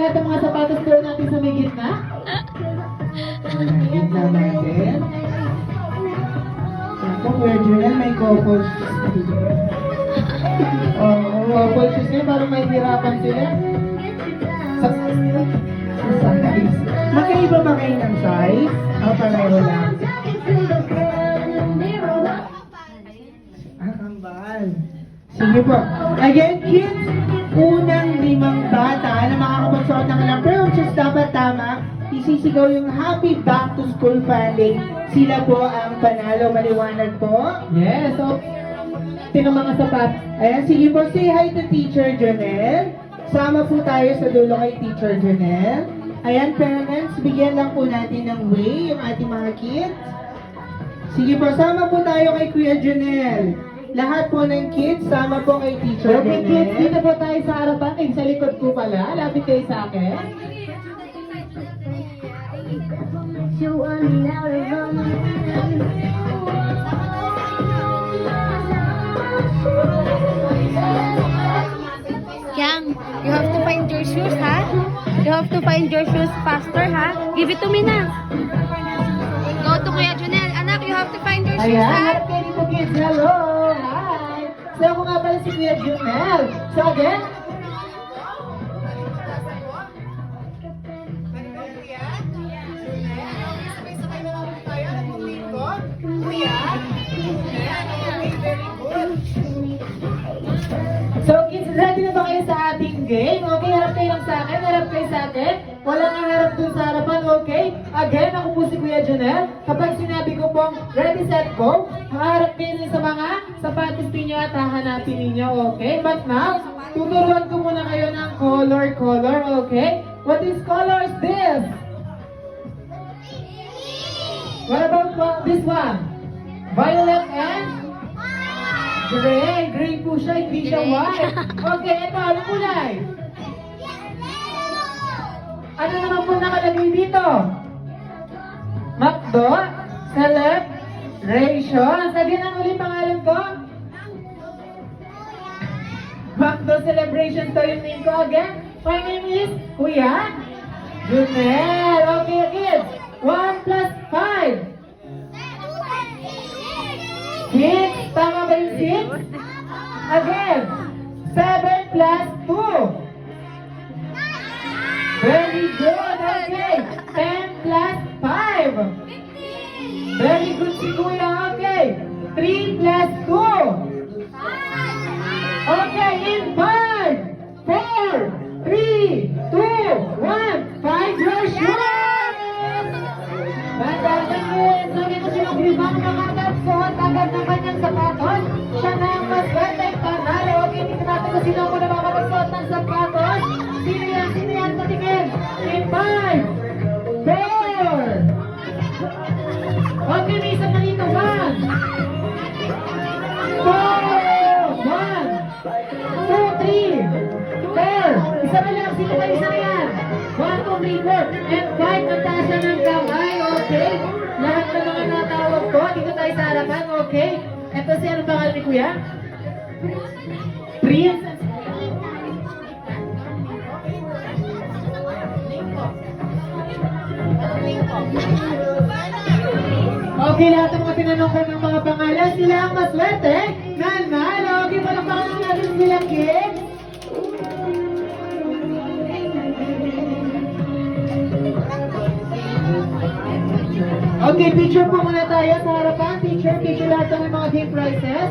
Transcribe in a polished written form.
lahat ng mga sapatos po natin sa may gitna. Gitna natin. Ito, Kuya Junel, may couple shoes. Couple shoes ngayon, parang may hirapan sila. Size. Magkaiba ba kayo ng size? Pareho lang. Kambal. Sige po. Again, kids, unang 5 bata na makakapagsuot ng ilang which is dapat tama, isisigaw yung Happy Back to School Fanning. Sila po ang panalo. Maliwanag po. Yes, so, ito mga sapat. Ayan, sige po, say hi to Teacher Jonel. Sama po tayo sa dulo kay Teacher Jonel. Ayan, parents, bigyan lang po natin ng way yung ating mga kids. Sige po, sama po tayo kay Kuya Jonel. Lahat po ng kids, sama po kay Teacher Jonel. Okay, kids, dito po tayo sa harapan. Sa likod po pala. Lapit kayo sa akin. Yang, you have to find your shoes, ha? You have to find your shoes faster, ha? Give it to me na. Go to Kuya Junel. Anak, you have to find your shoes, Ayan, ha? harap kayo dito kids. Hello! Hi! So ako nga pala si Kuya Junel. So again, so kids, ready na ba kayo sa ating game? Okay, harap kayo lang sa akin, harap kayo sa akin. Walang harap dun sa harapan, okay? Again, ako po si Kuya Junel. Kapag sinabi ko pong ready, set, go, haharap kayo din sa mga sapatos ninyo at hahanapin ninyo, okay? But now, tuturuan ko muna kayo ng color, okay? What is color is this? What about this one? Violet and? Gray. Gray po siya, hindi siya white. Okay, ito, ano kulay? Ano naman po nakalagay dito? Macdo, celebration. Sabihin ang ulit pangalan ko. Macdo celebration to yung name ko again. My name is Kuya Junel. Okay, kids. 1 plus 5. 6. Tama ba yung 6? Again. 7 plus 2. Very good. Okay. 10 plus 5. Very good si Kuya. Okay. 3 plus 2. Okay. In 5, 4, 3, 2, 1. 5 your shoes. Bandagin. Sabi ko silang limang makakapsot agad ng kanyang sapatos. Siya na ang maswerte panalo. Okay. Tingnan natin kung sino ako na makakapsot ng sapatos. Sino yan? Sino yan? Patingin. In 5, 4. Okay, may isa pa dito. 1, 2, 1, 2, 3, 4. Isa na lang. Sino ba isa na yan? 1, 2, 3, 4. And 5. Ang taas na ng kamay. Okay. Lahat ng mga natawag ko. Dito tayo sa harapan. Okay. Ito si ano pangalan ni Kuya? Prince. Okay, lahat ng mga tinanong ko ng mga pangalan, sila ang maswerte. Nanalo. Okay, palakpakan natin sila, kids. Okay, picture po muna tayo sa harapan. Picture lahat ng mga game prizes.